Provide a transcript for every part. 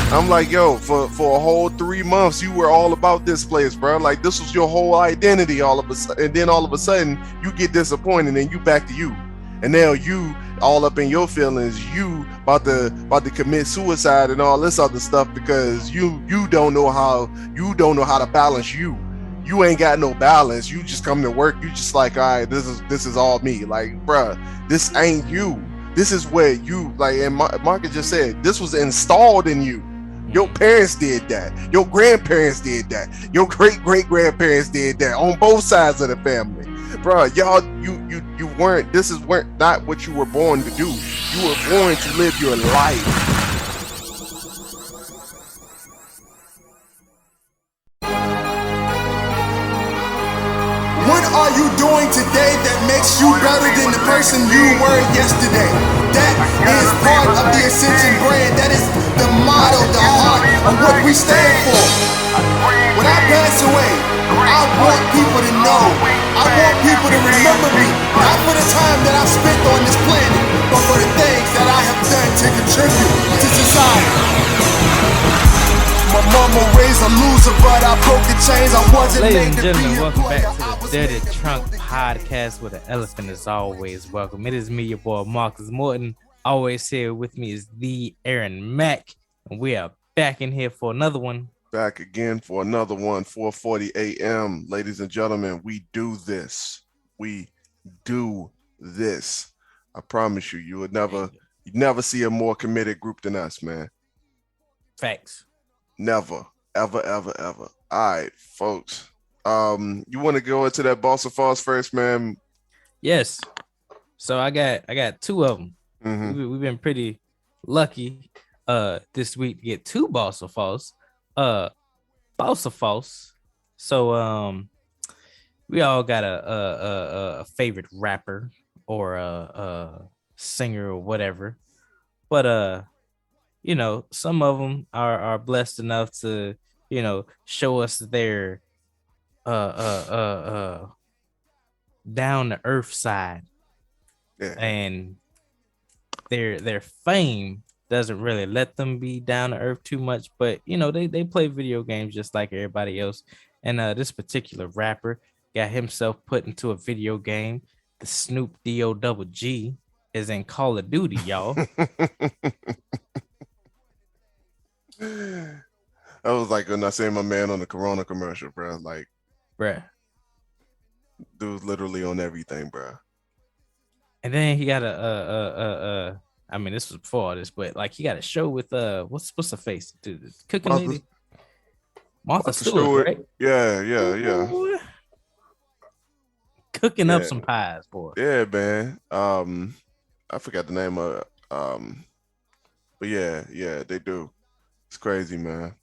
I'm like, yo, for a whole 3 months, you were all about this place, bro. Like this was your whole identity all of a sudden, and then all of a sudden you get disappointed and you back to you. And now you all up in your feelings, you about to commit suicide and all this other stuff because you don't know how to balance you. You ain't got no balance. You just come to work, you just like, all right, this is all me. Like, bruh, this ain't you. This is where you like, and Marcus just said, this was installed in you. Your parents did that. Your grandparents did that. Your great great grandparents did that on both sides of the family, bro. Y'all, you weren't. Weren't not what you were born to do. You were born to live your life. What are you doing today that makes you better than the person you were yesterday? That is part of the Ascension brand. That is the motto, the heart of what we stand for. When I pass away, I want people to know. I want people to remember me. Not for the time that I've spent on this planet, but for the things that I have done to contribute to society. My mama raised a loser, but I broke the chains. I wasn't Ladies and gentlemen, welcome back to the Dirty Trunk Podcast with an elephant as always. Welcome. It is me, your boy Marcus Morton. Always here with me is the Aaron Mack, and we are back in here for another one. Back again for another one. 4:40 a.m. Ladies and gentlemen, we do this. We do this. I promise you, you'd never see a more committed group than us, man. Facts. Never, ever. All right, folks. You want to go into that Balsa Falls first, man? Yes. So I got two of them. Mm-hmm. We've been pretty lucky this week to get two Balsa Falls. Balsa Falls. So we all got a favorite rapper or a singer or whatever, but you know, some of them are blessed enough to, you know, show us their down to earth side. Yeah. And their fame doesn't really let them be down to earth too much, but you know, they play video games just like everybody else. And this particular rapper got himself put into a video game. The Snoop D-O-double-G is in Call of Duty, y'all. I was like when I say my man on the Corona commercial, bro. Like, Bruh. dude's literally on everything, bro. And then he got I mean, this was before all this, but like he got a show with what's the face, dude, the cooking lady, Martha Stewart, right? Yeah. Cooking up some pies, boy. Yeah, man. I forgot the name of it. But yeah, they do. It's crazy, man.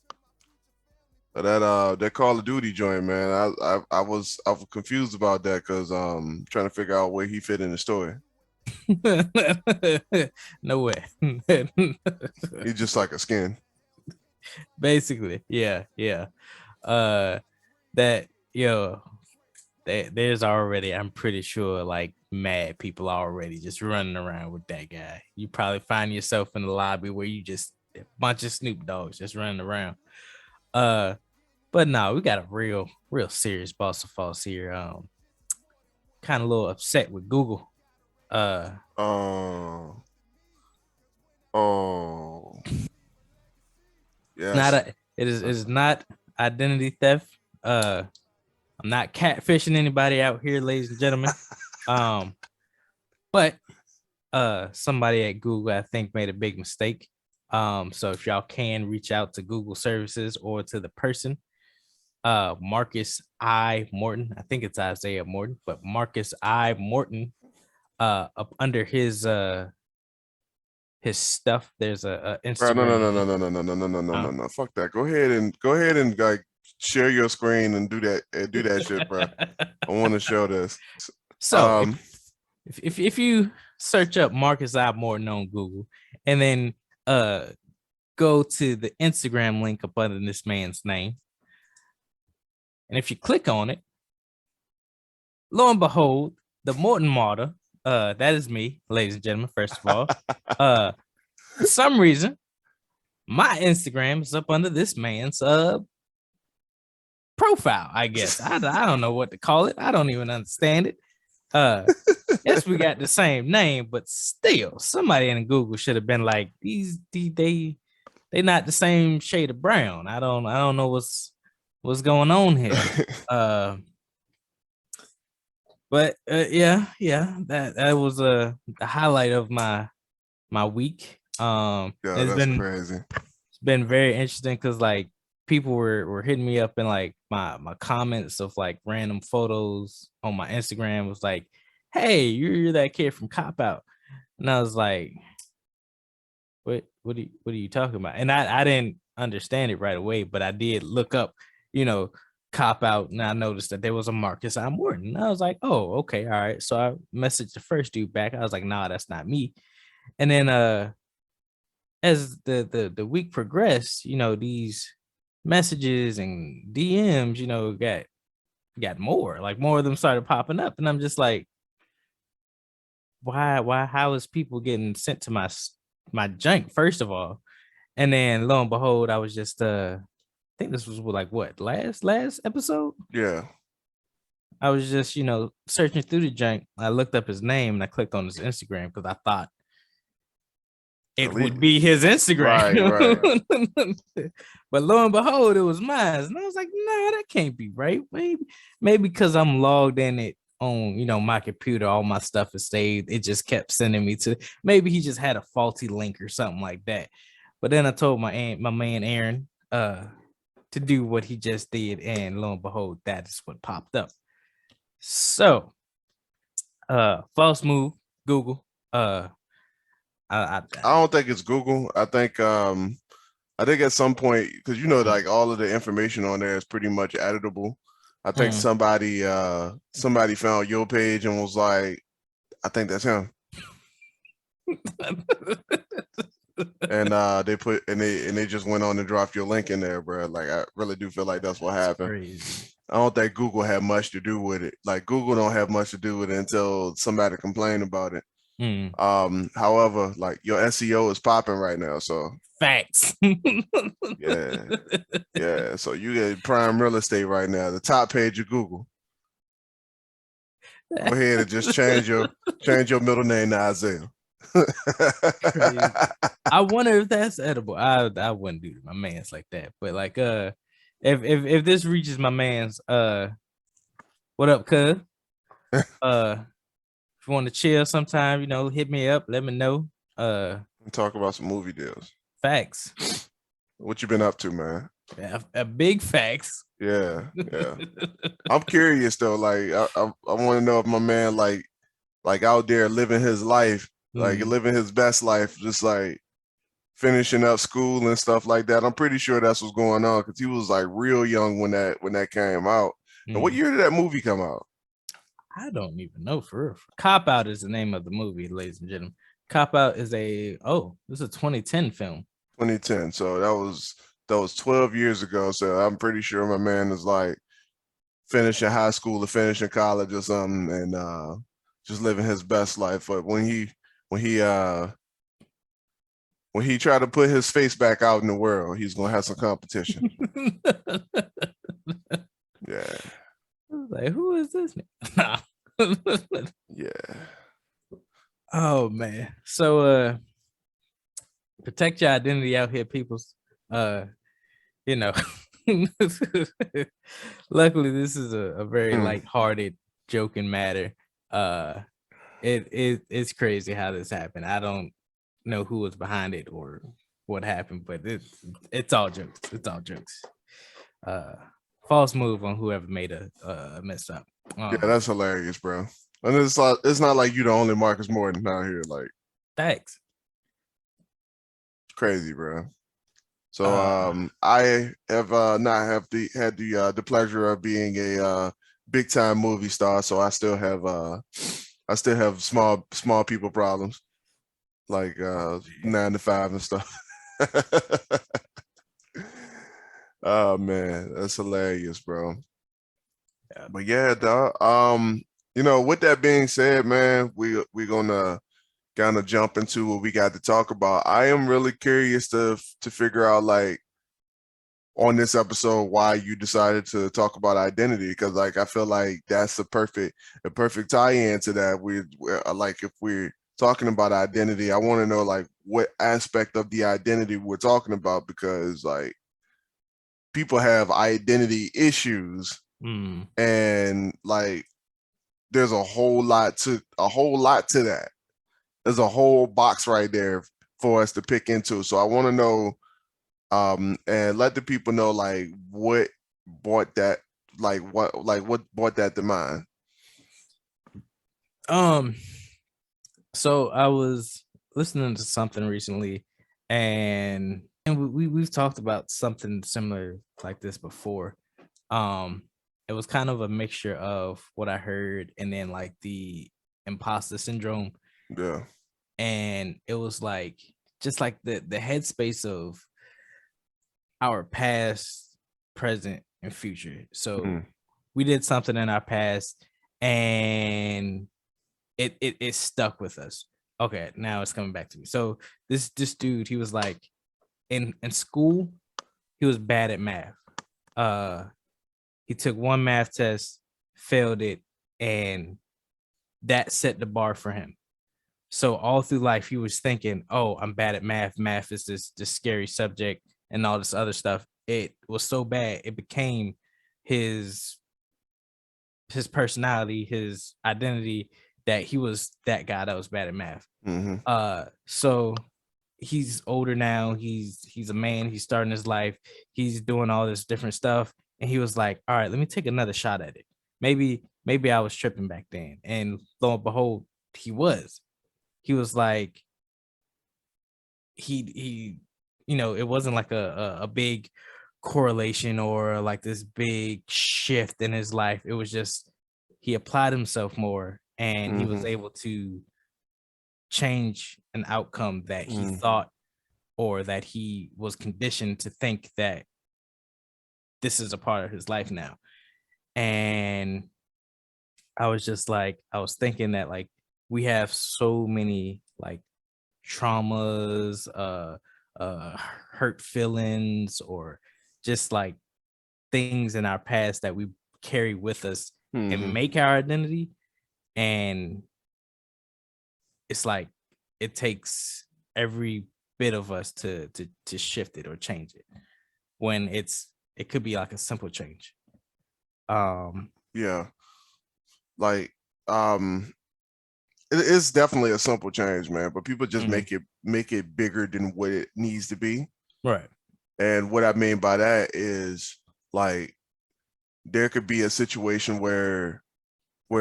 But that Call of Duty joint, man. I was confused about that because trying to figure out where he fit in the story. No way. He's just like a skin. Basically, yeah. That there's already, I'm pretty sure, like mad people already just running around with that guy. You probably find yourself in the lobby where you just a bunch of Snoop Dogs just running around. But no, we got a real serious Balsa Falls here. Kind of a little upset with Google. Oh. Yes. It is not identity theft. I'm not catfishing anybody out here, ladies and gentlemen. But somebody at Google, I think, made a big mistake. So if y'all can reach out to Google services or to the person, Marcus I. Morton, I think it's Isaiah Morton, but Marcus I. Morton, up under his stuff, there's a Instagram. No. Fuck that. Go ahead and like share your screen and do that shit, bro. I want to show this. So if you search up Marcus I. Morton on Google and then go to the Instagram link up under this man's name, and if you click on it, lo and behold, the Morton Martyr, that is me, ladies and gentlemen. First of all, for some reason, my Instagram is up under this man's profile, I guess. I don't know what to call it. I don't even understand it. Yes, we got the same name, but still, somebody in Google should have been like, they not the same shade of brown. I don't know what's going on here. But yeah, that was the highlight of my week. Yeah, that's crazy. It's been very interesting because like people were hitting me up in like my comments of like random photos on my Instagram was like, hey, you're that kid from Cop Out. And I was like, what are you talking about? And I didn't understand it right away, but I did look up, Cop Out, and I noticed that there was a Marcus I. Morton. And I was like, oh, okay, all right. So I messaged the first dude back. I was like, nah, that's not me. And then as the week progressed, these messages and DMs, got more. Like more of them started popping up, and I'm just like, why? How is people getting sent to my junk first of all, and then lo and behold, I was just I think this was like what last episode. Yeah. I was just searching through the junk. I looked up his name and I clicked on his Instagram because I thought it would be his Instagram. Right. But lo and behold, it was mine. And I was like, nah, that can't be right. Maybe because I'm logged in it on, my computer, all my stuff is saved. It just kept sending me to, maybe he just had a faulty link or something like that. But then I told my man Aaron to do what he just did, and lo and behold, that is what popped up. So false move, Google. I don't think it's Google. I think at some point, because like all of the information on there is pretty much editable. I think somebody found your page and was like, I think that's him. And they just went on and dropped your link in there, bro. Like I really do feel like that's what happened. Crazy. I don't think Google had much to do with it. Like Google don't have much to do with it until somebody complained about it. However, like your SEO is popping right now, so facts. yeah. So you get prime real estate right now, the top page of Google. Go ahead and just change your middle name to Isaiah. I wonder if that's edible. I wouldn't do my man's like that, but like if this reaches my man's what up, cuz? If you want to chill sometime, hit me up, let me know. Talk about some movie deals. Facts. What you been up to, man? A big facts. Yeah. I'm curious though. Like I want to know if my man like out there living his life, like living his best life, just like finishing up school and stuff like that. I'm pretty sure that's what's going on because he was like real young when that came out. And what year did that movie come out? I don't even know for real. Cop Out is the name of the movie, ladies and gentlemen. Cop Out is this is a 2010 film. 2010. So that was 12 years ago. So I'm pretty sure my man is like finishing high school or finishing college or something and just living his best life. But when he tried to put his face back out in the world, he's gonna have some competition. Yeah. Like, who is this? Yeah. Oh man. So protect your identity out here, peoples. Luckily this is a very lighthearted joking matter. It's crazy how this happened. I don't know who was behind it or what happened, but it's all jokes. It's all jokes. False move on whoever made a mess up. Yeah, that's hilarious, bro. And it's not like you the only Marcus Morton out here. Like, thanks. Crazy, bro. So I have not had the pleasure of being a big time movie star. So I still have small people problems like 9 to 5 and stuff. Oh man, that's hilarious, bro. Yeah. But yeah, dog. With that being said, man, we're gonna kind of jump into what we got to talk about. I am really curious to figure out, like, on this episode, why you decided to talk about identity, because like I feel like that's a perfect tie-in to that. We're like, if we're talking about identity, I want to know like what aspect of the identity we're talking about, because like people have identity issues, Mm. and like there's a whole lot to that. There's a whole box right there for us to pick into. So I want to know, and let the people know like what brought that, what brought that to mind. Um, so I was listening to something recently, and we've talked about something similar like this before. Um, it was kind of a mixture of what I heard and then like the imposter syndrome, Yeah. and it was like just like the headspace of our past, present, and future. So Mm. we did something in our past, and it stuck with us. Okay, now it's coming back to me. So this dude, he was like in school, he was bad at math. Uh, he took one math test, failed it, and that set the bar for him. So all through life, he was thinking, "Oh, I'm bad at math. Math is this scary subject, and all this other stuff." It was so bad, it became his his personality, his identity, that he was that guy that was bad at math. Mm-hmm. So he's older now. He's a man. He's starting his life. He's doing all this different stuff, and he was like, "All right, let me take another shot at it. Maybe I was tripping back then." And lo and behold, he was. He was like, he it wasn't like a big correlation or like this big shift in his life. It was just he applied himself more, and he was Mm-hmm. able to change an outcome that he Mm. thought, or that he was conditioned to think, that this is a part of his life now. And I was just like, I was thinking that like we have so many like traumas, hurt feelings, or just like things in our past that we carry with us and Mm-hmm. make our identity. And it's like it takes every bit of us to shift it or change it, when it could be like a simple change. Um Yeah. Like, um, it's definitely a simple change, man. But people just mhm, make it bigger than what it needs to be. right. And what I mean by that is like there could be a situation where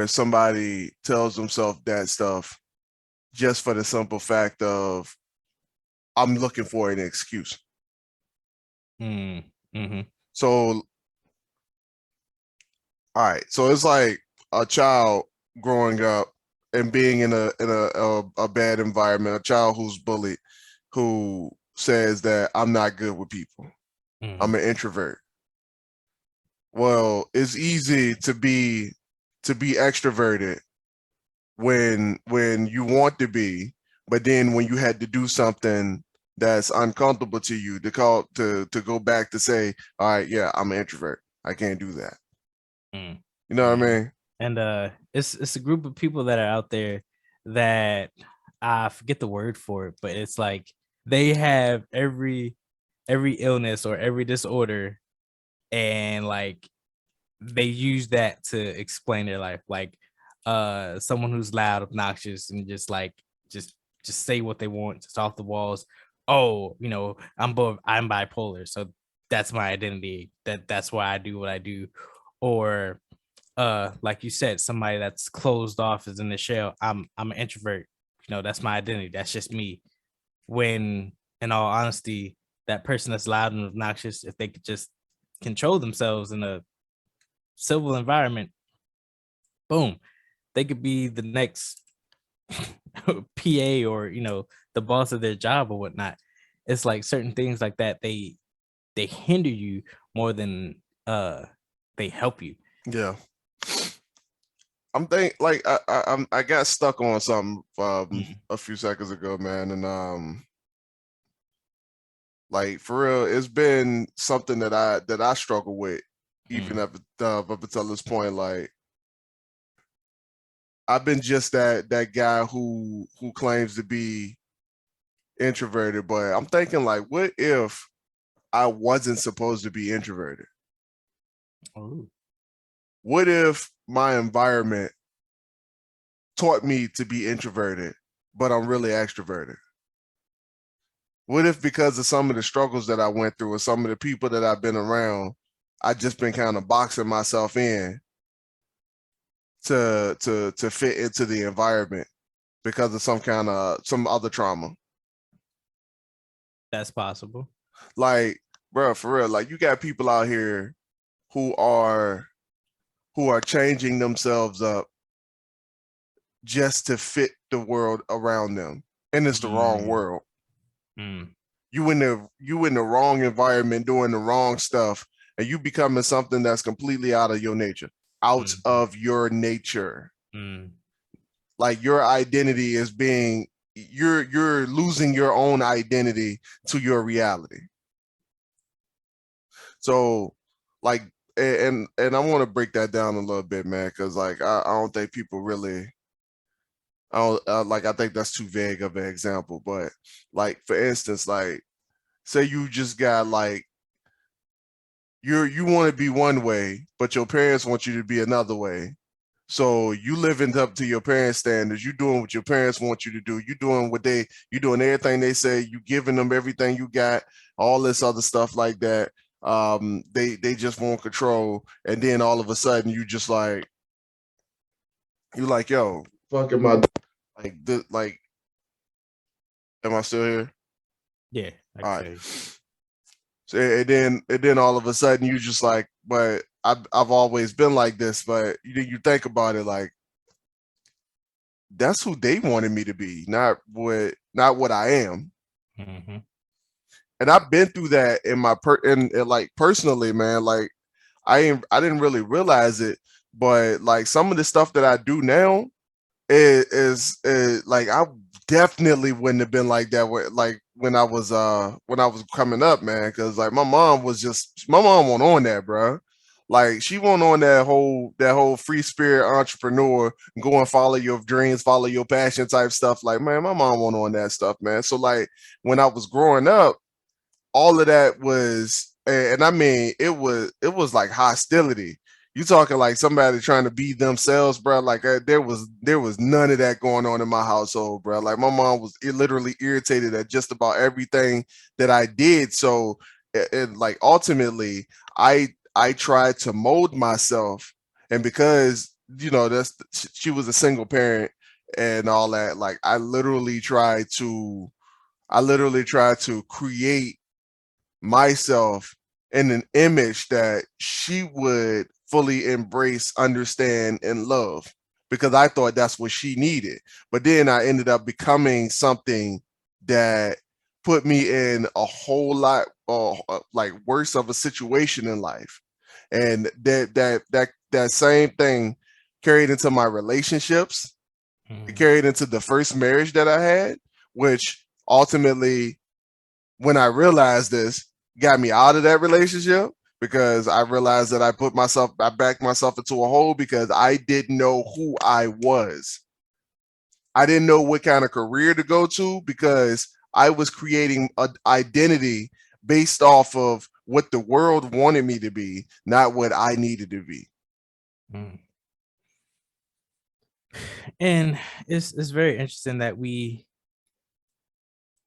somebody tells themselves that stuff just for the simple fact of I'm looking for an excuse. Mm-hmm. So all right, so it's like a child growing up and being in a bad environment, a child who's bullied, who says that I'm not good with people. I'm Mm-hmm. an introvert. Well, it's easy to be extroverted when you want to be, but then when you had to do something that's uncomfortable to you, to go back to say, all right, yeah, I'm an introvert. I can't do that. You know what I Mm-hmm. mean? And it's a group of people that are out there that I forget the word for it, but it's like they have every illness or every disorder, and like they use that to explain their life. Like someone who's loud, obnoxious, and just like just just say what they want, just off the walls. Oh, I'm bipolar, so that's my identity. That's why I do what I do. Or like you said, somebody that's closed off, is in the shell. I'm an introvert. That's my identity. That's just me. When in all honesty, that person that's loud and obnoxious, if they could just control themselves in a civil environment, boom, they could be the next PA, or the boss of their job or whatnot. It's like certain things like that, they hinder you more than they help you. Yeah. I'm think like I got stuck on something Mm, a few seconds ago, man, and like for real, it's been something that I struggle with even mm, up until this point. Like I've been just that guy who claims to be introverted, but I'm thinking like, what if I wasn't supposed to be introverted? oh, What if my environment taught me to be introverted, but I'm really extroverted? What if because of some of the struggles that I went through or some of the people that I've been around, I just been kind of boxing myself in to fit into the environment because of some other trauma. that's possible. Like, bro, for real, like you got people out here who are who are changing themselves up just to fit the world around them. And it's the wrong Mm, world. mm, You in the wrong environment doing the wrong stuff and you becoming something that's completely out of your nature. Out mm, of your nature. mm. Like your identity is being you're losing your own identity to your reality. So like and I want to break that down a little bit, man, because like I don't think people really I don't like I think that's too vague of an example, but like for instance, like say you just got like you want to be one way, but your parents want you to be another way. So you living up to your parents' standards. You doing what your parents want you to do. You doing everything they say. You giving them everything you got. All this other stuff like that. They just want control, and then all of a sudden you like yo, fuck am I like this, like am I still here? Yeah, I All can right. feel you. So and then all of a sudden you just like, but I've always been like this. But you think about it like that's who they wanted me to be, not what I am. Mm-hmm. And I've been through that in my and like personally, man. Like I didn't really realize it, but like some of the stuff that I do now is like I definitely wouldn't have been like that like when I was coming up, man, because like my mom wasn't on that, bro. Like she wasn't on that whole free spirit entrepreneur, go and follow your dreams, follow your passion type stuff. Like, man, my mom wasn't on that stuff, man. So like when I was growing up, all of that was and I mean it was like hostility. You talking like somebody trying to be themselves, bro. Like there was none of that going on in my household, bro. Like my mom was literally irritated at just about everything that I did. So like ultimately I tried to mold myself, and because that's she was a single parent and all that, like I literally tried to create myself in an image that she would fully embrace, understand, and love because I thought that's what she needed. But then I ended up becoming something that put me in a whole lot like worse of a situation in life. And that same thing carried into my relationships. It Mm-hmm. carried into the first marriage that I had, which ultimately when I realized this, got me out of that relationship because I realized that I backed myself into a hole because I didn't know who I was. I didn't know what kind of career to go to because I was creating an identity based off of what the world wanted me to be, not what I needed to be. Mm. And it's very interesting that we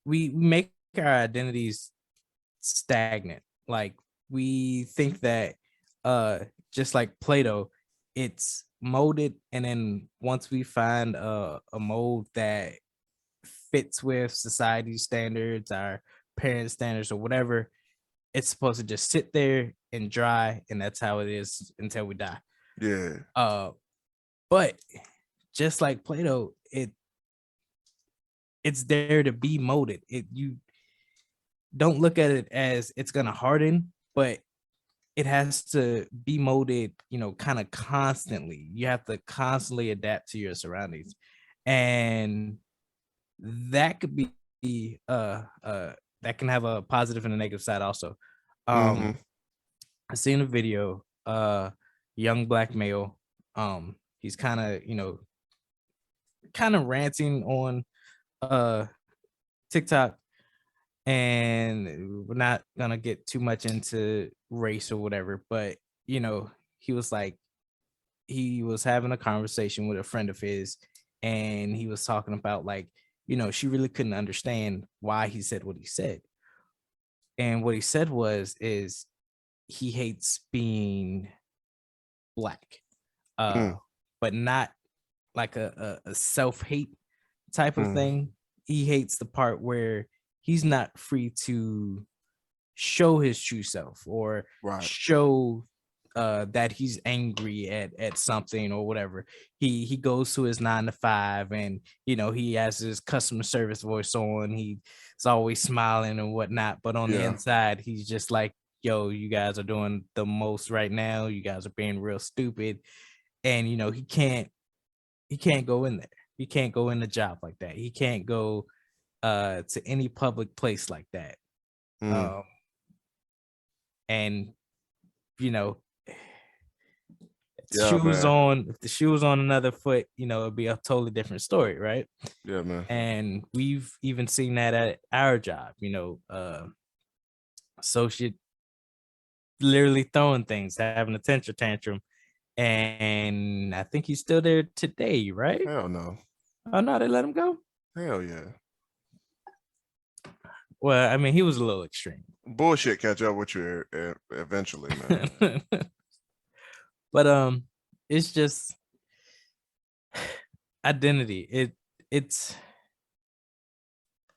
make our identities stagnant. Like we think that just like Play-Doh, it's molded, and then once we find a mold that fits with society standards, our parents' standards, or whatever, it's supposed to just sit there and dry, and that's how it is until we die. Yeah. Uh, but just like Play-Doh, it's there to be molded. You don't look at it as it's gonna harden, but it has to be molded, kind of constantly. You have to constantly adapt to your surroundings. And that could be that can have a positive and a negative side also. Mm-hmm. I seen a video, young black male. He's kind of ranting on uh TikTok, and we're not gonna get too much into race or whatever, but you know, he was like, he was having a conversation with a friend of his, and he was talking about like, she really couldn't understand why he said what he said. And what he said is he hates being black, uh, Mm, but not like a self-hate type of mm, thing. He hates the part where he's not free to show his true self or right. show that he's angry at something or whatever. He goes to his 9 to 5, and he has his customer service voice on. He's always smiling and whatnot, but on the Yeah. inside, he's just like, yo, you guys are doing the most right now. You guys are being real stupid. And he can't go in there. He can't go in a job like that. He can't go to any public place like that. Mm, Um, and you know, yeah, man. if the shoe was on another foot, it'd be a totally different story, right? Yeah, man. And we've even seen that at our job. Associate literally throwing things, having a temper tantrum, and I think he's still there today, right? Hell no. Oh no, they let him go. Hell yeah. Well, I mean, he was a little extreme. Bullshit catch up with you eventually, man. But it's just identity. It's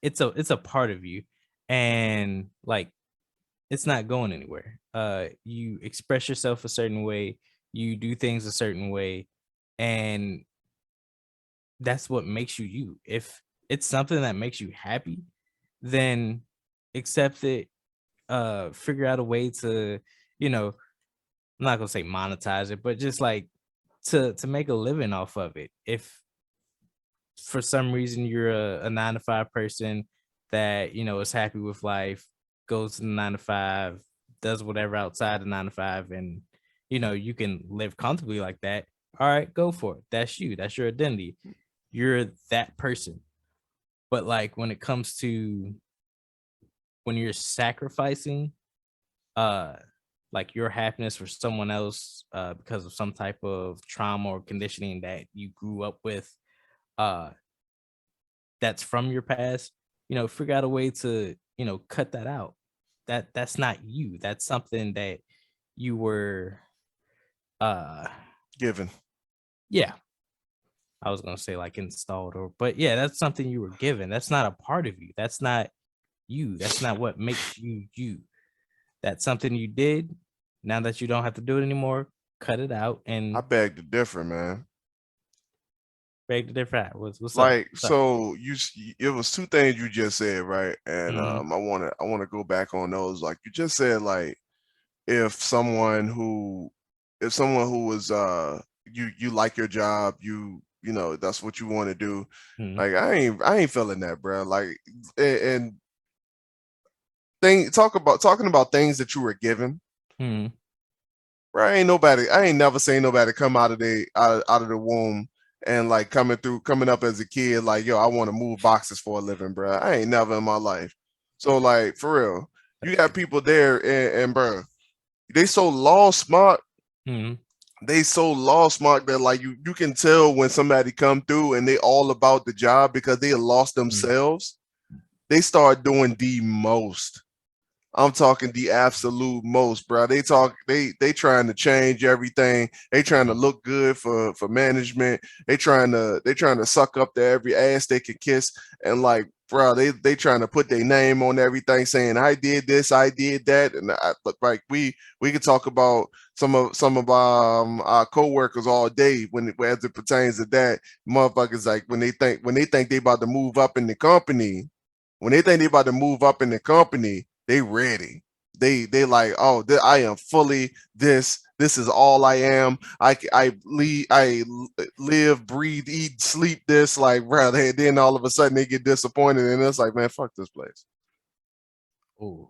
it's a part of you, and like, it's not going anywhere. You express yourself a certain way, you do things a certain way, and that's what makes you you. If it's something that makes you happy, then accept it. Figure out a way to, I'm not gonna say monetize it, but just like to make a living off of it. If for some reason you're a 9 to 5 person that is happy with life, goes to the 9 to 5, does whatever outside the 9 to 5, and you can live comfortably like that. All right, go for it. That's you. That's your identity. You're that person. But like when it comes to when you're sacrificing uh like your happiness for someone else because of some type of trauma or conditioning that you grew up with, uh that's from your past, figure out a way to, cut that out. That's not you. That's something that you were uh Given. yeah, I was gonna say like installed, or but yeah, that's something you were given. That's not a part of you. That's not you. That's not what makes you you. That's something you did. Now that you don't have to do it anymore, cut it out I and beg to differ, man. break the different. What's up? Like, What's up? so it was two things you just said, right? And Mhm, I wanna go back on those. Like you just said, like if someone who was you like your job, that's what you want to do. mhm, Like I ain't feeling that, bro. Like and talking about things that you were given. mhm, Right? I ain't never seen nobody come out of the womb and like coming up as a kid, like, yo, I want to move boxes for a living, bro. I ain't never in my life. So like for real, you got people there and bro, they so lost smart. mhm, They so lost smart that like you can tell when somebody come through and they all about the job because they lost mhm, themselves. They start doing the most. I'm talking the absolute most, bro. They trying to change everything. They trying to mhm, look good for management. They trying to suck up to every ass they can kiss. And like, bro, they trying to put their name on everything, saying I did this, I did that. And but like we could talk about some of our coworkers all day as it pertains to that. Motherfuckers, like when they think they about to move up in the company, when they think they about to move up in the company, they ready. They like, oh, I am fully this. This is all I am. Live, breathe, eat, sleep. This, like, bro. Then all of a sudden they get disappointed, and it's like, man, fuck this place. Ooh.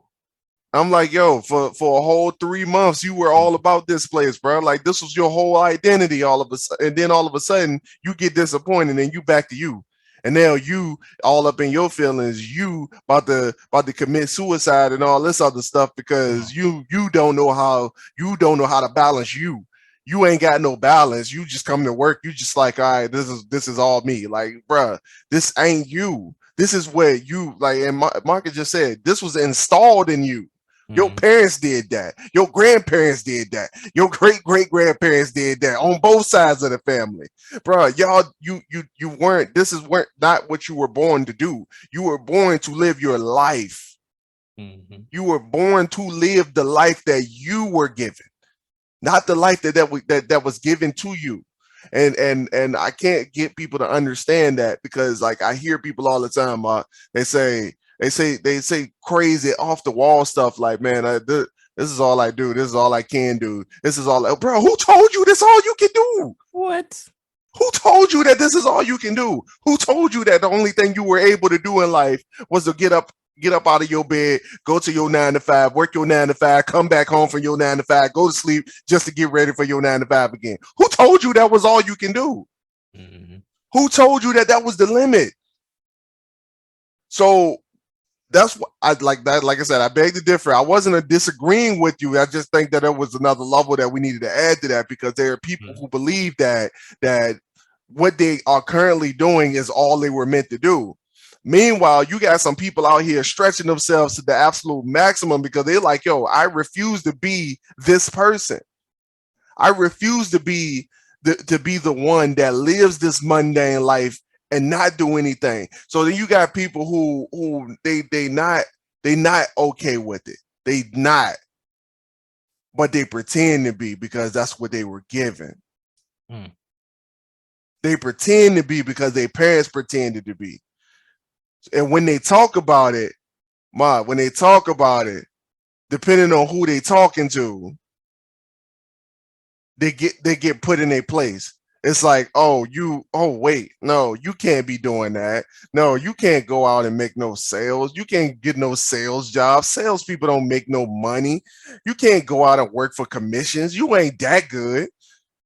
I'm like, yo, for a whole 3 months, you were all about this place, bro. Like, this was your whole identity all of a sudden. And then all of a sudden, you get disappointed and you back to you. And now you all up in your feelings, you about to commit suicide and all this other stuff because you don't know how to balance you. You ain't got no balance. You just come to work. You just like, all right, this is all me. Like, bruh, this ain't you. This is where you like, and Marcus just said, this was installed in you. Your parents did that. Your grandparents did that. Your great grandparents did that on both sides of the family, bro. Y'all, you weren't. Weren't not what you were born to do. You were born to live your life. You were born to live the life that you were given, not the life that was given to you. And I can't get people to understand that because like I hear people all the time. They say crazy off the wall stuff like, man, this is all I do. This is all I can do. This is all, bro. Who told you this all you can do? What? Who told you that this is all you can do? Who told you that the only thing you were able to do in life was to get up out of your bed, go to your 9 to 5, work your 9 to 5, come back home from your 9 to 5, go to sleep just to get ready for your 9 to 5 again? Who told you that was all you can do? Who told you that was the limit? So that's what I like. That, like I said, I beg to differ. I wasn't disagreeing with you. I just think that there was another level that we needed to add to that because there are people who believe that what they are currently doing is all they were meant to do. Meanwhile, you got some people out here stretching themselves to the absolute maximum because they're like, yo, I refuse to be this person. I refuse to be the one that lives this mundane life and not do anything. So then you got people who they not okay with it. They not, but they pretend to be because that's what they were given. They pretend to be because their parents pretended to be. And when they talk about it, depending on who they talking to, they get put in a place. It's like, wait, no, you can't be doing that. No, you can't go out and make no sales. You can't get no sales jobs. Salespeople don't make no money. You can't go out and work for commissions. You ain't that good.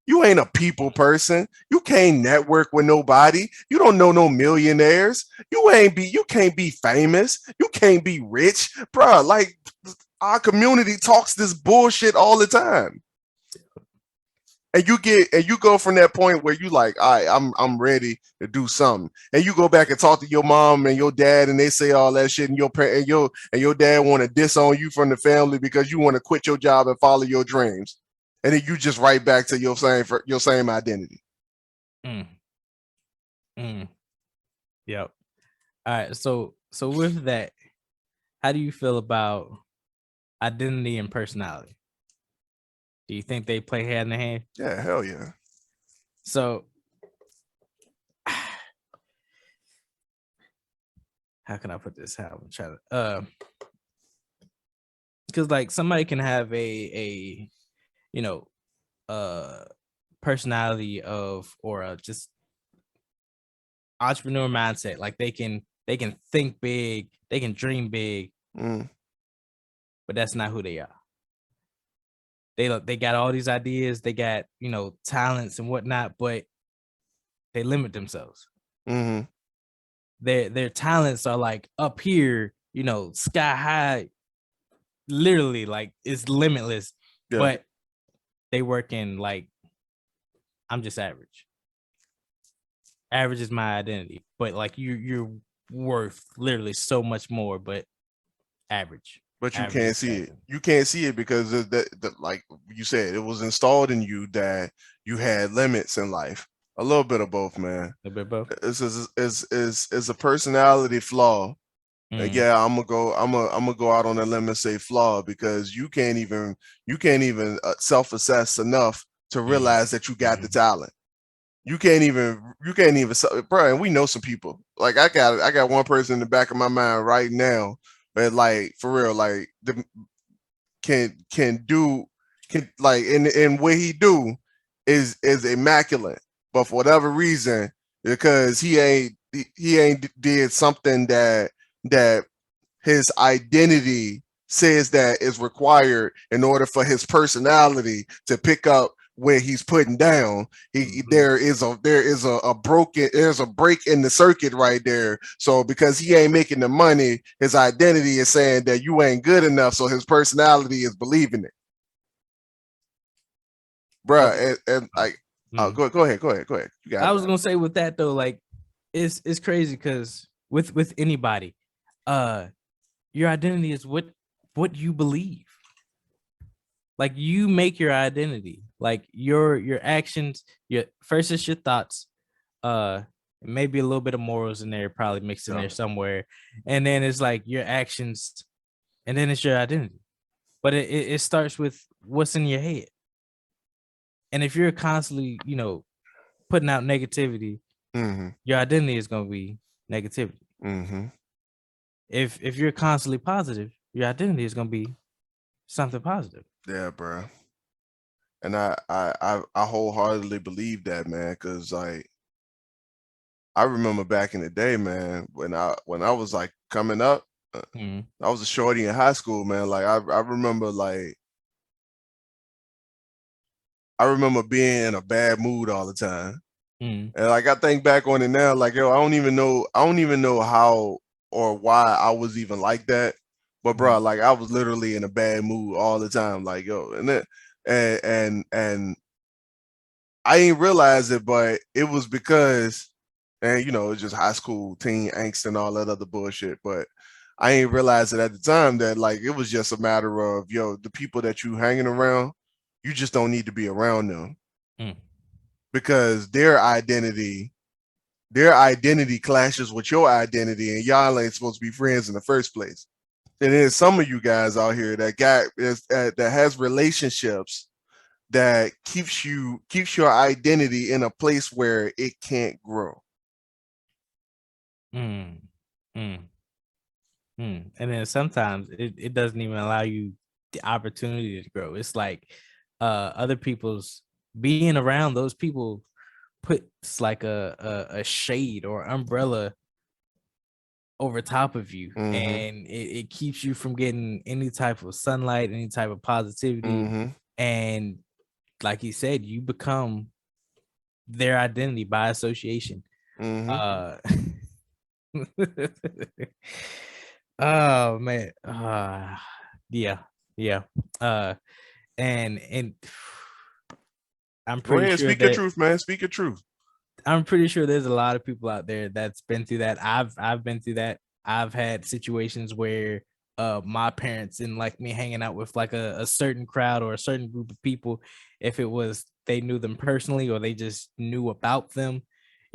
You ain't a people person. You can't network with nobody. You don't know no millionaires. You can't be famous. You can't be rich. Bruh, like our community talks this bullshit all the time. And you go from that point where you like, all right, I'm ready to do something. And you go back and talk to your mom and your dad, and they say all that shit, and your dad want to disown you from the family because you want to quit your job and follow your dreams. And then you just right back to your same identity. Yep. All right. So with that, how do you feel about identity and personality? Do you think they play hand in hand? Yeah, hell yeah. So how can I put this? How I'm trying to because like somebody can have a personality of or just entrepreneur mindset. Like they can think big, they can dream big, but that's not who they are. They got all these ideas, they got talents and whatnot, but they limit themselves. Their talents are like up here, sky high, literally, like it's limitless. Yeah. But they work in like, I'm just average. Average is my identity, but like you're worth literally so much more, but average. But you can't see it. You can't see it because like you said, it was installed in you that you had limits in life. A little bit of both, man. A bit of both. It's a personality flaw. Yeah, I'm gonna go out on a limb and say flaw because you can't even self-assess enough to realize that you got the talent. You can't even, bro. And we know some people. Like I got one person in the back of my mind right now. But like for real, like can like and what he do is immaculate, but for whatever reason, because he ain't did something that his identity says that is required in order for his personality to pick up where he's putting down. There is a broken there's a break in the circuit right there. So because he ain't making the money, his identity is saying that you ain't good enough. So his personality is believing it, bruh. Okay. And like, Mm. go ahead, You got I it. was gonna say with that though, like it's crazy because with anybody, uh, your identity is what you believe. Like you make your identity. Like your actions, your first it's your thoughts, maybe a little bit of morals in there, probably mixed in Yeah. there somewhere, and then it's like your actions, and then it's your identity. But it starts with what's in your head. And if you're constantly, putting out negativity, Mm-hmm. your identity is gonna be negativity. Mm-hmm. If you're constantly positive, your identity is gonna be something positive. Yeah, bro. And I wholeheartedly believe that, man, because like I remember back in the day, man, when I was like coming up, Mm, I was a shorty in high school, man. Like I remember I remember being in a bad mood all the time. mm, And like I think back on it now, like yo, I don't even know how or why I was even like that. But bro, mm, like I was literally in a bad mood all the time. Like yo, and then and I ain't realize it, but it was because, and it's just high school teen angst and all that other bullshit. But I ain't realize it at the time that like it was just a matter of the people that you hanging around, you just don't need to be around them mm. because their identity clashes with your identity, and y'all ain't supposed to be friends in the first place. And then some of you guys out here that has relationships that keeps your identity in a place where it can't grow. Mm, mm, and then sometimes it doesn't even allow you the opportunity to grow. It's like other people's being around those people puts like a shade or umbrella over top of you, Mm-hmm. and it keeps you from getting any type of sunlight, any type of positivity. Mm-hmm. And like he said, you become their identity by association. Mm-hmm. uh oh man. Yeah, yeah. uh and I'm Go pretty ahead, sure speak your that truth, man. Speak your truth. there's a lot of people out there that's been through that. I've been through that. I've had situations where my parents didn't like me hanging out with like a certain crowd or a certain group of people. If it was they knew them personally or they just knew about them,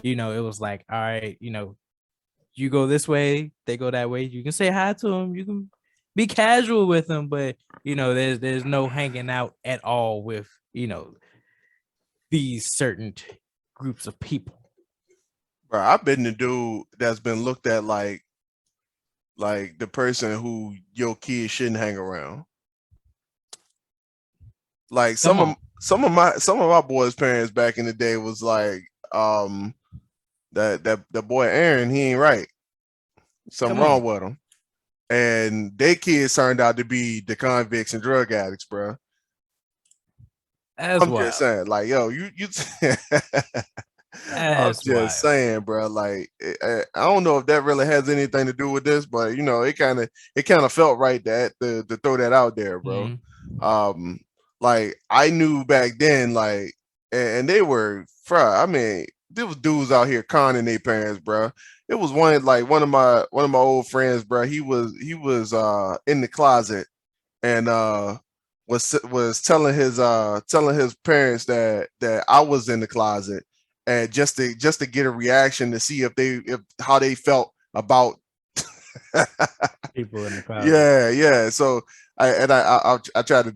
it was like, all right, you go this way, they go that way. You can say hi to them, you can be casual with them, but there's no hanging out at all with these certain groups of people. Bro, I've been the dude that's been looked at like the person who your kid shouldn't hang around. Like Come on. some of my boys' parents back in the day was like, um, that the boy Aaron, he ain't right. Something Come on. wrong with him. And their kids turned out to be the convicts and drug addicts, bro. That's I'm just wild. saying, like, yo, you. I'm That's just wild. saying, bro. Like, I don't know if that really has anything to do with this, but it kind of felt right that to throw that out there, bro. Mhm. Um, like I knew back then, like, and they were, I mean, there was dudes out here conning their parents, bro. It was one of my old friends, bro. He was in the closet and was telling his parents that I was in the closet, and just to get a reaction to see if how they felt about. People in the closet. Yeah. So I try to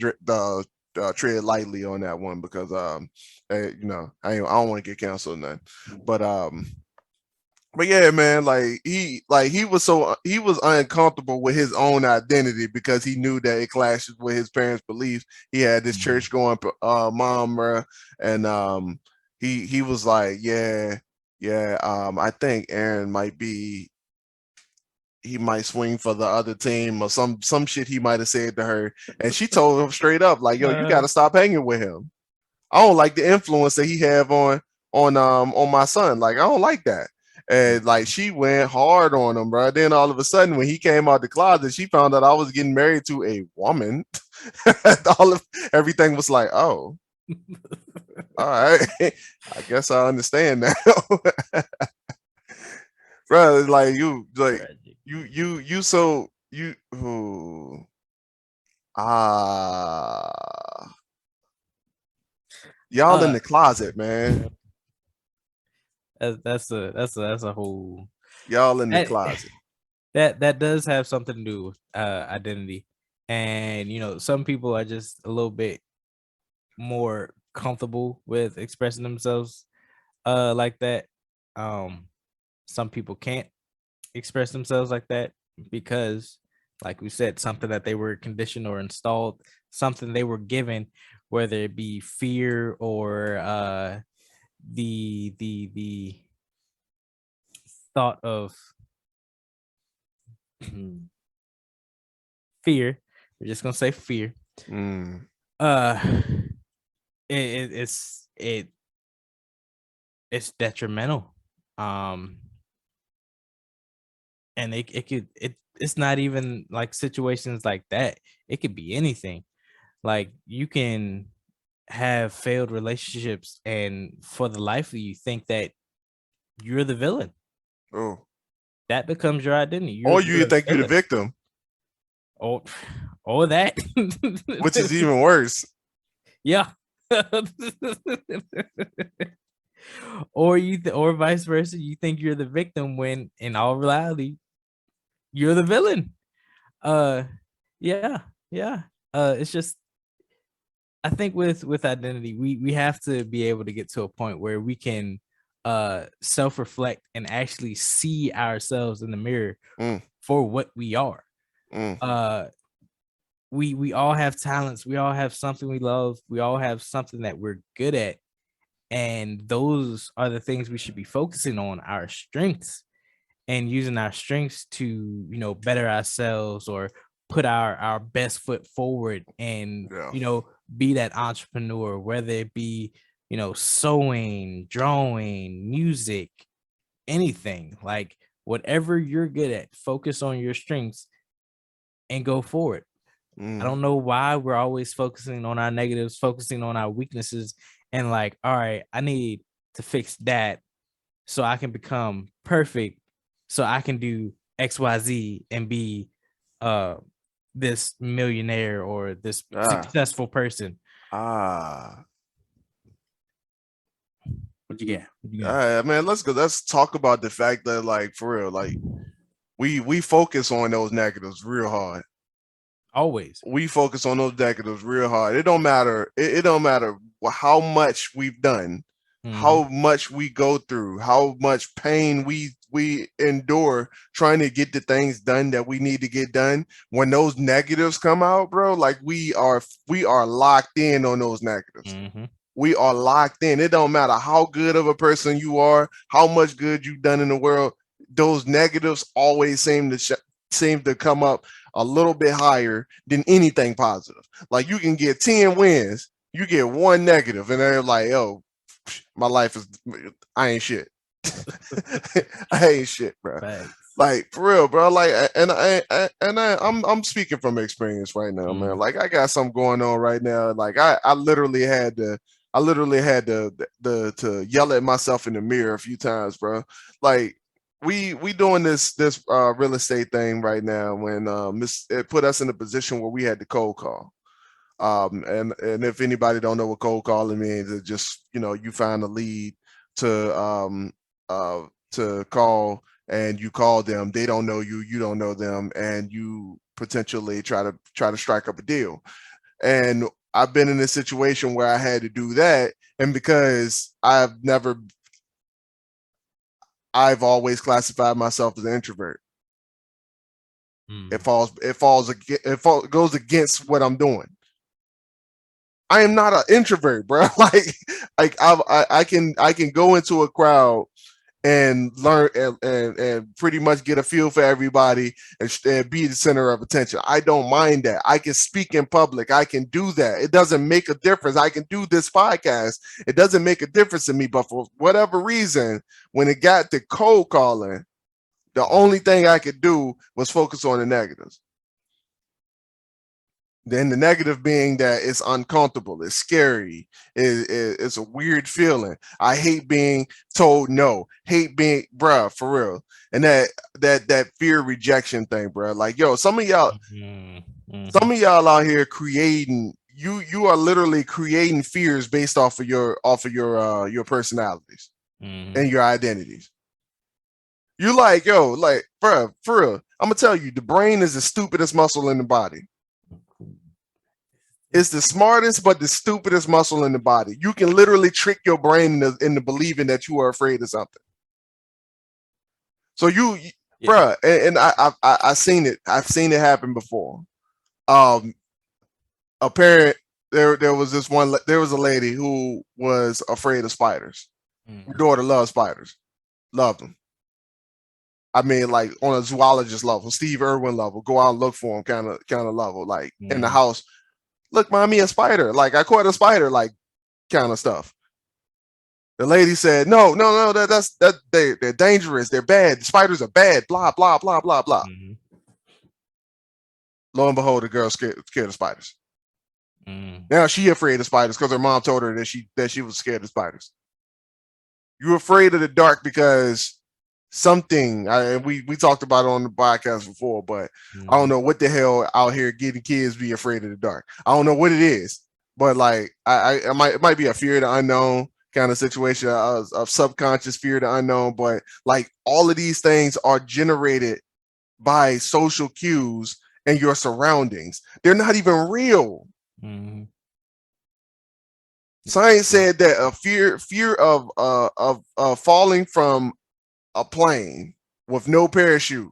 tread lightly on that one because I don't want to get canceled or nothing, but But yeah, man, he was he was uncomfortable with his own identity because he knew that it clashes with his parents' beliefs. He had this Mhm. church going mom, and he was like, yeah, I think Aaron might be he might swing for the other team or some shit he might have said to her, and she told him straight up like, yo, you got Uh, to stop hanging with him. I don't like the influence that he have on my son. Like I don't like that. And like she went hard on him, bro. Then all of a sudden, when he came out the closet, she found out I was getting married to a woman. all of everything was like, oh, all right. I guess I understand now. Bro, tragic. you so you ooh, ah y'all in Uh, the closet, man. that's a whole Y'all in the that closet. that does have something to do with identity, and some people are just a little bit more comfortable with expressing themselves like that. Um, some people can't express themselves like that because, like we said, something that they were conditioned or installed, something they were given, whether it be fear or the thought of fear. We're just gonna say fear. Mm. Uh, it's detrimental. Um, and it's not even like situations like that. It could be anything. Like you can have failed relationships, and for the life of you, think that you're the villain. Oh. That becomes your identity. You're Or you're you a think you're the villain. victim, Or or that. which is even worse. Yeah. Or vice versa. You think you're the victim when in all reality you're the villain. Uh yeah, yeah. It's just I think with identity, we have to be able to get to a point where we can self-reflect and actually see ourselves in the mirror Mm, for what we are. mm, Uh we all have talents, we all have something we love, we all have something that we're good at, and those are the things we should be focusing on, our strengths, and using our strengths to better ourselves or put our best foot forward and yeah. be that entrepreneur, whether it be sewing, drawing, music, anything. Like whatever you're good at, focus on your strengths and go forward. I Mm, don't know why we're always focusing on our negatives, focusing on our weaknesses, and like, all right, I need to fix that so I can become perfect, so I can do XYZ and be uh this millionaire or this ah, successful person. ah. What you get? What you All got? right, man. Let's go. Let's talk about the fact that, like, for real, like, we focus on those negatives real hard. Always. We focus on those negatives real hard. It don't matter. It don't matter how much we've done, Mm-hmm. how much we go through, how much pain we endure trying to get the things done that we need to get done. When those negatives come out, bro, like we are locked in on those negatives. Mm-hmm. We are locked in. It don't matter how good of a person you are, how much good you've done in the world. Those negatives always seem to come up a little bit higher than anything positive. Like you can get 10 wins, you get one negative, and they're like, "Oh, my life is I ain't shit. I ain't shit, bro." Facts. Like for real, bro. Like, I'm speaking from experience right now, man. Mm. Like, I got something going on right now. Like, I literally had to, to yell at myself in the mirror a few times, bro. Like, we doing this real estate thing right now. When it put us in a position where we had to cold call. And if anybody don't know what cold calling means, it's just you find a lead to to call, and you call them. They don't know you, you don't know them, and you potentially try to strike up a deal. And I've been in a situation where I had to do that, and because I've always classified myself as an introvert. Mm. It goes against what I'm doing. I am not an introvert, bro. Like I can go into a crowd and learn and pretty much get a feel for everybody and be the center of attention. I don't mind that. I can speak in public. I can do that. It doesn't make a difference. I can do this podcast. It doesn't make a difference to me. But for whatever reason, when it got to cold calling, the only thing I could do was focus on the negatives. Then the negative being that it's uncomfortable, it's scary, it's a weird feeling. I hate being told no, hate being, bruh, for real. And that fear rejection thing, bruh. Like, yo, some of y'all out here creating, you are literally creating fears based off of your personalities and your identities. You like, yo, like, bruh, for real. I'm gonna tell you, the brain is the stupidest muscle in the body. It's the smartest, but the stupidest muscle in the body. You can literally trick your brain into believing that you are afraid of something. So bruh, and I seen it. I've seen it happen before. A parent, there was a lady who was afraid of spiders. Her daughter loves spiders, loved them. I mean, like on a zoologist level, Steve Irwin level, go out and look for them kind of level, like in the house. Look, mommy, a spider. Like, I caught a spider, like, kind of stuff. The lady said, no, they're dangerous. They're bad. The spiders are bad. Blah, blah, blah, blah, blah. Lo and behold, the girl scared of spiders. Now she afraid of spiders because her mom told her that she was scared of spiders. You're afraid of the dark because something, we talked about it on the podcast before, but I don't know what the hell out here getting kids be afraid of the dark. I don't know what it is, but like it might be a fear of the unknown kind of situation, of subconscious fear of the unknown. But like all of these things are generated by social cues and your surroundings. They're not even real. Science said that a fear of falling from a plane with no parachute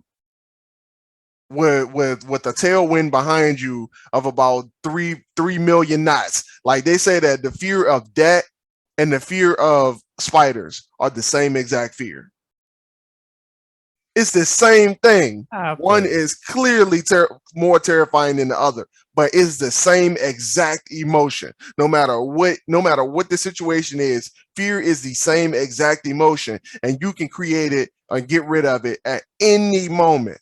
with a tailwind behind you of about 3 million knots. Like, they say that the fear of that and the fear of spiders are the same exact fear. It's the same thing. One is clearly more terrifying than the other, but it's the same exact emotion. No matter what the situation is, fear is the same exact emotion, and you can create it and get rid of it at any moment.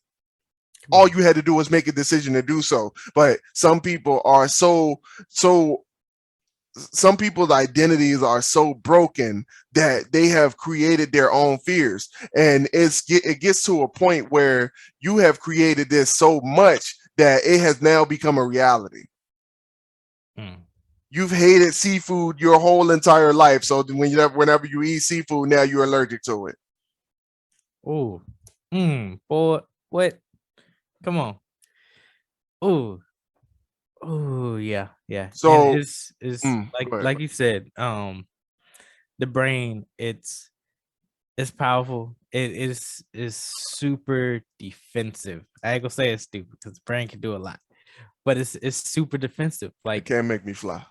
All you had to do was make a decision to do so. But some people are some people's identities are so broken that they have created their own fears, and it gets to a point where you have created this so much that it has now become a reality. You've hated seafood your whole entire life, so whenever you eat seafood, now you're allergic to it. Oh, boy, what? Come on. Oh, yeah. So and it's like you said, the brain, it's powerful. It is super defensive. I ain't gonna say it's stupid because the brain can do a lot, but it's super defensive. Like, it can't make me fly.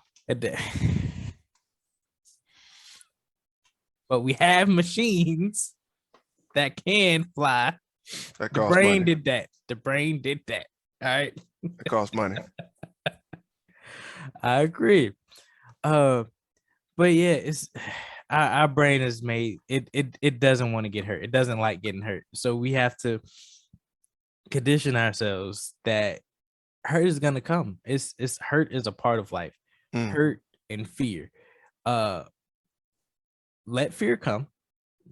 But we have machines that can fly. That The costs brain money. did that. The brain did that. All right. It costs money. I agree. But yeah, it's our brain is made. It doesn't want to get hurt. It doesn't like getting hurt. So we have to condition ourselves that hurt is gonna come. It's hurt is a part of life. Hurt and fear. Let fear come,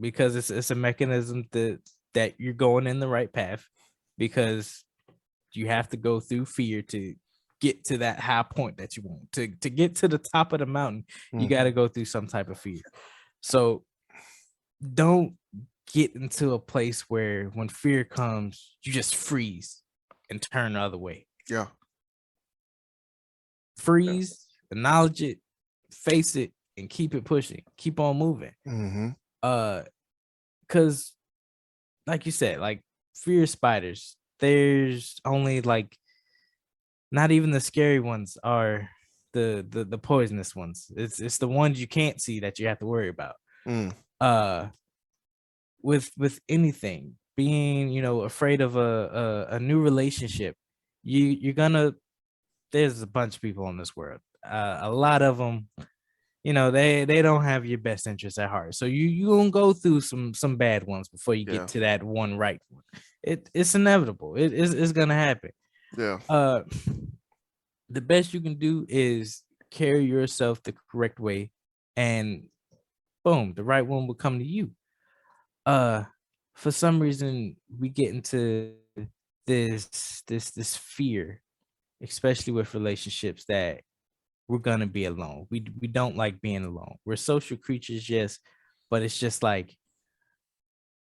because it's a mechanism that you're going in the right path, because you have to go through fear to get to that high point that you want. To get to the top of the mountain, you got to go through some type of fear. So don't get into a place where when fear comes, you just freeze and turn the other way. Yeah. Freeze, acknowledge it, face it, and keep it pushing. Keep on moving. Because like you said, like fear of spiders. There's only like not even the scary ones are the poisonous ones. It's the ones you can't see that you have to worry about. Mm, Uh with anything, being, afraid of a new relationship, you're gonna there's a bunch of people in this world. A lot of them, they don't have your best interests at heart. So you gonna go through some bad ones before you get yeah, to that one right one. It's inevitable. It's gonna happen. yeah, Uh, the best you can do is carry yourself the correct way, and boom, the right one will come to you. Uh, for some reason, we get into this fear, especially with relationships, that we're gonna be alone. We don't like being alone. We're social creatures, yes, but it's just like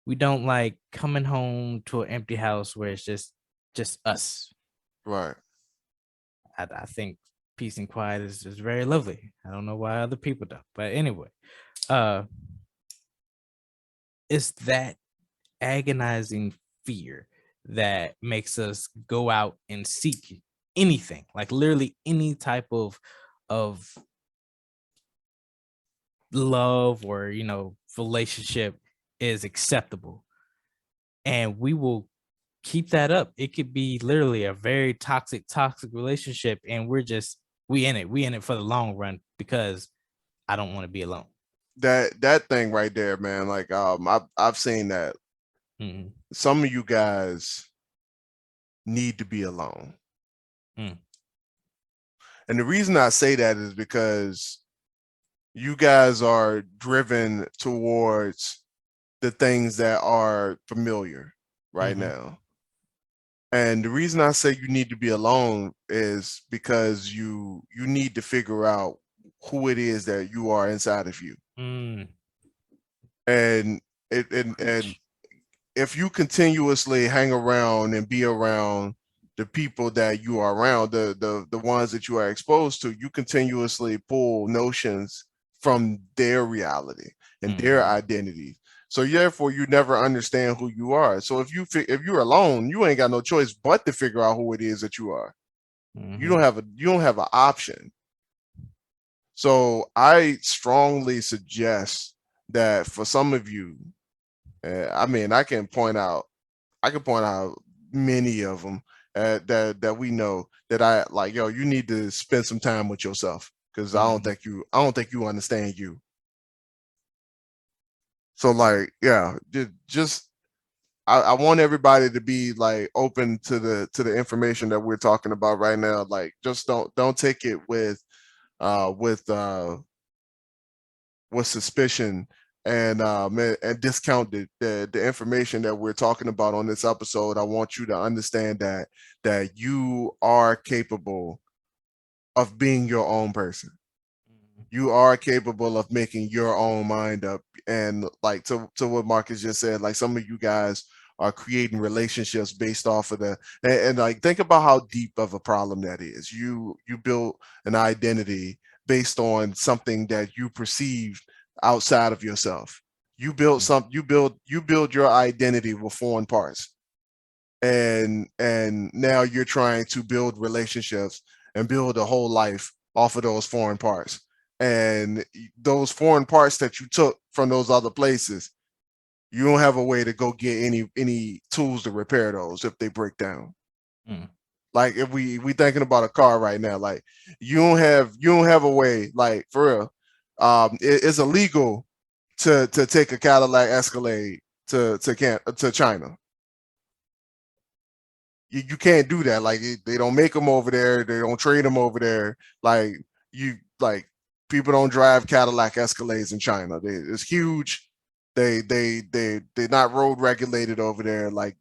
we don't like coming home to an empty house where it's just us. right. I think peace and quiet is very lovely. I don't know why other people don't, but anyway, uh, it's that agonizing fear that makes us go out and seek anything, like literally any type of love or relationship is acceptable, and we will keep that up. It could be literally a very toxic relationship, and we in it for the long run because I don't want to be alone. That thing right there, man. Like I've seen that Mhm. some of you guys need to be alone. Mm. And the reason I say that is because you guys are driven towards the things that are familiar right Mhm. now. And the reason I say you need to be alone is because you need to figure out who it is that you are inside of you. Mm. And and Preach. if you continuously hang around and be around the people that you are around, the ones that you are exposed to, you continuously pull notions from their reality and their Mhm. identity. So therefore, you never understand who you are. So if you're alone, you ain't got no choice but to figure out who it is that you are. Mhm. You don't have an option. So I strongly suggest that for some of you, I mean, I can point out many of them that we know that I like. Yo, you need to spend some time with yourself because Mhm. I don't think you understand you. So like, yeah, just I want everybody to be like open to the information that we're talking about right now. Like, just don't take it uh with uh with suspicion and discount the information that we're talking about on this episode. I want you to understand that you are capable of being your own person. You are capable of making your own mind up. And like to what Marcus just said, like some of you guys are creating relationships based off of and like think about how deep of a problem that is. You built an identity based on something that you perceived outside of yourself. You build your identity with foreign parts, and now you're trying to build relationships and build a whole life off of those foreign parts, and those foreign parts that you took from those other places, you don't have a way to go get any tools to repair those if they break down. Mm. Like if we thinking about a car right now, like you don't have a way, like for real. It's illegal to take a Cadillac Escalade to China. You can't do that. Like they don't make them over there. They don't trade them over there. Like you like people don't drive Cadillac Escalades in China. It's huge. They're not road regulated over there. Like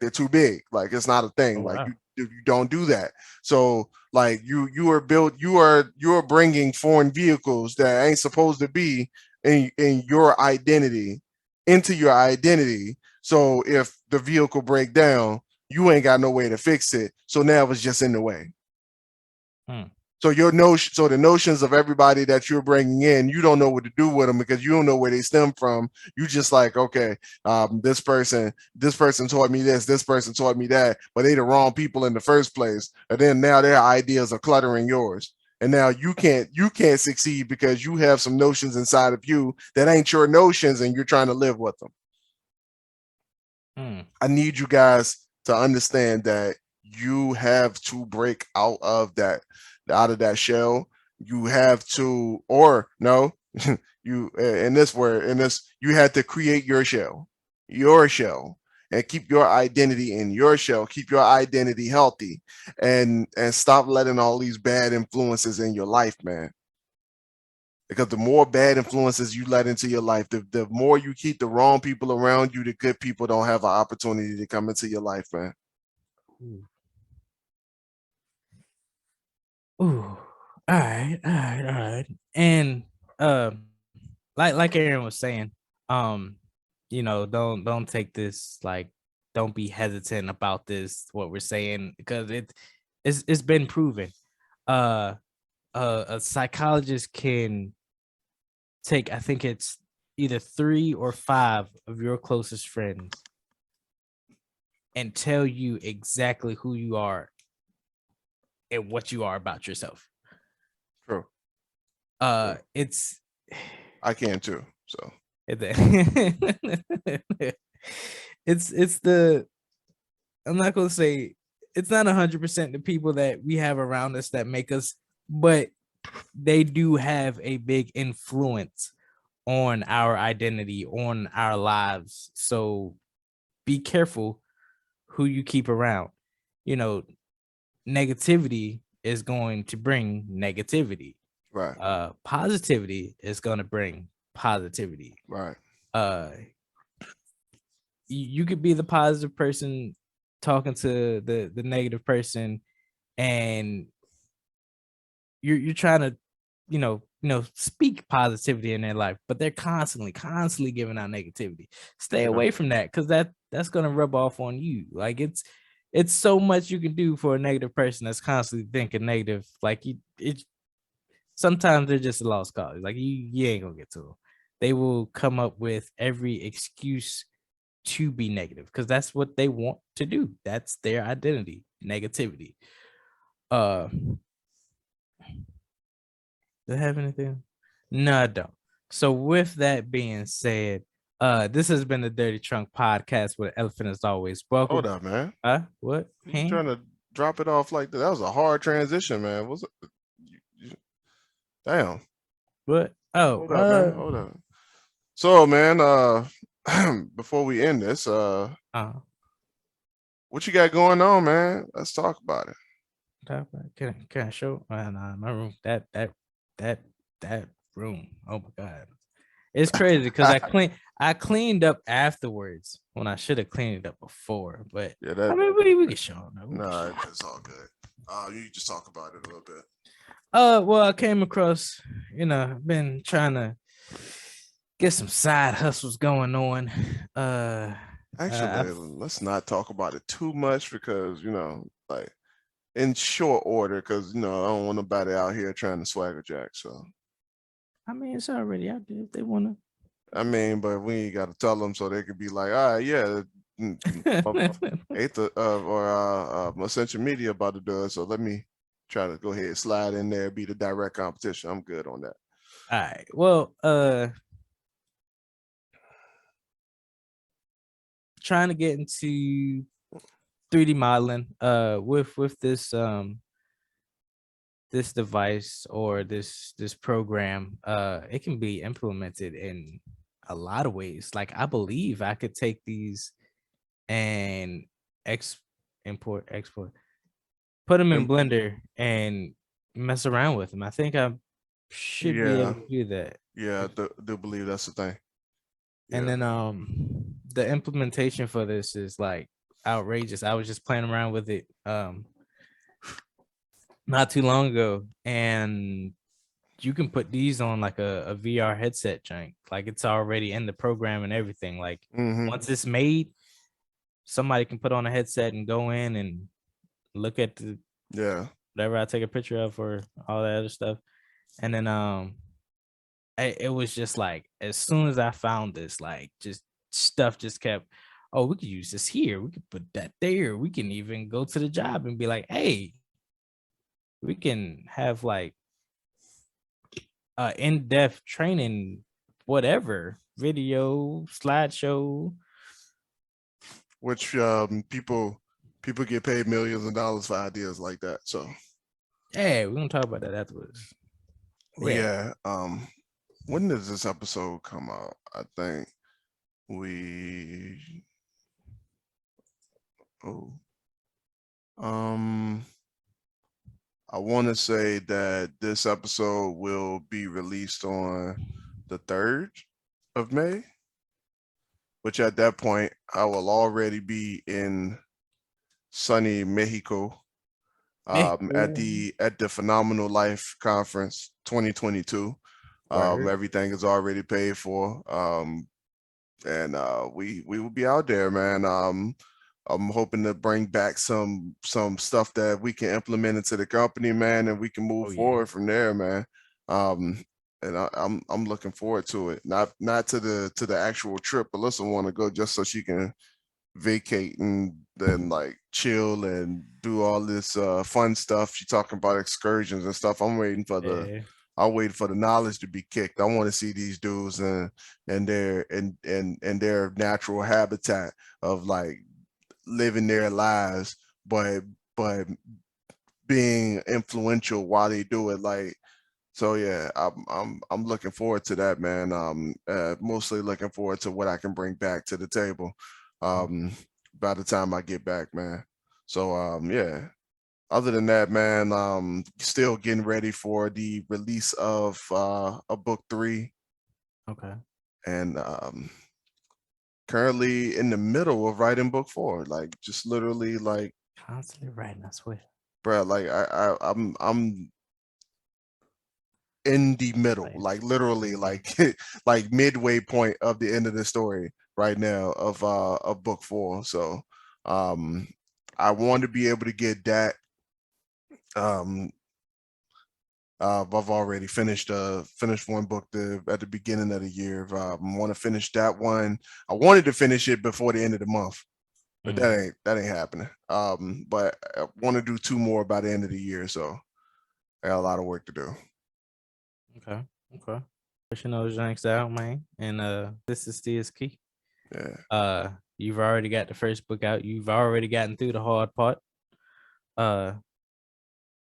they're too big. Like it's not a Oh thing. Like wow. you don't do that. So like you are bringing foreign vehicles that ain't supposed to be in your identity into your identity. So if the vehicle break down, you ain't got no way to fix it. So now it's just in the way. Mm. So your notion, so the notions of everybody that you're bringing in, you don't know what to do with them because you don't know where they stem from. You just like, okay, this person taught me this person taught me that, but they the wrong people in the first place. And then now their ideas are cluttering yours, and now you can't succeed because you have some notions inside of you that ain't your notions, and you're trying to live with them. I need you guys to understand that you have to break out of that shell. You have to, or no, you in this, you had to create your shell, and keep your identity in your shell. Keep your identity healthy, and stop letting all these bad influences in your life, man. Because the more bad influences you let into your life, the more you keep the wrong people around you, the good people don't have an opportunity to come into your life, man. Ooh. All right. And like Aaron was saying, don't take this like, don't be hesitant about this, what we're saying, because it's been proven. A psychologist can take, I think it's either 3 or 5 of your closest friends and tell you exactly who you are and what you are about yourself. True. It's I can too. So it's the, I'm not gonna say it's not 100% the people that we have around us that make us, but they do have a big influence on our identity, on our lives. So be careful who you keep around. You know, negativity is going to bring negativity. right, Positivity is going to bring positivity. right, Uh, you could be the positive person talking to the negative person, and you're trying to, speak positivity in their life, but they're constantly giving out negativity. Stay yeah, away from that, because that's gonna rub off on you. Like it's so much you can do for a negative person that's constantly thinking negative. Like it sometimes they're just a lost cause. Like you ain't gonna get to them. They will come up with every excuse to be negative because that's what they want to do. That's their identity, negativity. Uh, do I have anything? No, I don't. So with that being said, this has been the Dirty Trunk Podcast with Elephant as always. hold Welcome. up, man. What? You trying to drop it off like that? That was a hard transition, man. Was it? Damn. What? Oh, Hold up, man. Hold up. So, man, before we end this, uh, what you got going on, man? Let's talk about it. can I show? Nah, my room. That room. Oh my god, it's crazy because I cleaned up afterwards when I should have cleaned it up before. But Yeah, I that. mean, we can show them. Nah, it's all good. You just talk about it a little bit. Well, I came across, been trying to get some side hustles going on. Actually, let's not talk about it too much because like in short order, because I don't want nobody out here trying to swagger jack. So I mean, it's already out there if they wanna. I mean, but we ain't got to tell them so they could be like, all right, yeah, eighth or Essential Media about to do it. So let me try to go ahead and slide in there, be the direct competition. I'm good on that. All right. Well, trying to get into 3D modeling with this device or this program. It can be implemented in a lot of ways. Like I believe I could take these and export, put them in And Blender and mess around with them. I think I should be able yeah, to do that. yeah, I do believe that's the thing. And Yeah. then the implementation for this is like outrageous. I was just playing around with it not too long ago, and you can put these on like a VR headset jank. Like it's already in the program and everything. Like once it's made, somebody can put on a headset and go in and look at the Yeah. whatever I take a picture of or all that other stuff. And then it was just like as soon as I found this, like just stuff just kept, oh, we could use this here, we could put that there, we can even go to the job and be like, hey, we can have like in-depth training, whatever, video, slideshow. Which people get paid millions of dollars for ideas like that. So Hey, we're gonna talk about that afterwards. yeah. When does this episode come out? I think I want to say that this episode will be released on the 3rd of May, which at that point I will already be in sunny Mexico at the Phenomenal Life Conference 2022. Everything is already paid for. And we will be out there, man. I'm hoping to bring back some stuff that we can implement into the company, man, and we can move forward from there, man. And I'm looking forward to it. Not to the actual trip, but Alyssa want to go just so she can vacate and then like chill and do all this fun stuff. She's talking about excursions and stuff. I'm waiting for the knowledge to be kicked. I want to see these dudes and their natural habitat of like living their lives, but being influential while they do it. Like, so yeah, I'm looking forward to that, man. Mostly looking forward to what I can bring back to the table by the time I get back, man. So yeah. Other than that, man, still getting ready for the release of a book 3. Okay. And currently in the middle of writing book 4, like just literally like constantly writing, I swear. Bro, like I'm in the middle, like literally like like midway point of the end of the story right now of book 4. So I want to be able to get that. I've already finished one book at the beginning of the year. I want to finish that one. I wanted to finish it before the end of the month, but that ain't happening. But I want to do 2 more by the end of the year, so I got a lot of work to do. Okay. Pushing those drinks out, man. And this is still key. Yeah. You've already got the first book out. You've already gotten through the hard part.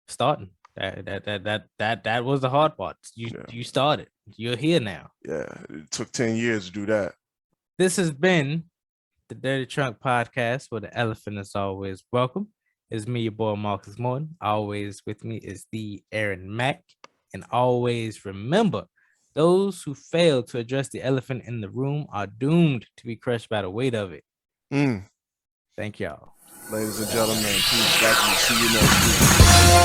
Starting. That was the hard part. You started. You're here now. Yeah. It took 10 years to do that. This has been the Dirty Trunk Podcast, where the elephant is always welcome. It's me, your boy Marcus Morton. Always with me is the Aaron Mack. And always remember, those who fail to address the elephant in the room are doomed to be crushed by the weight of it. Thank y'all. Ladies and gentlemen, peace. See you next week.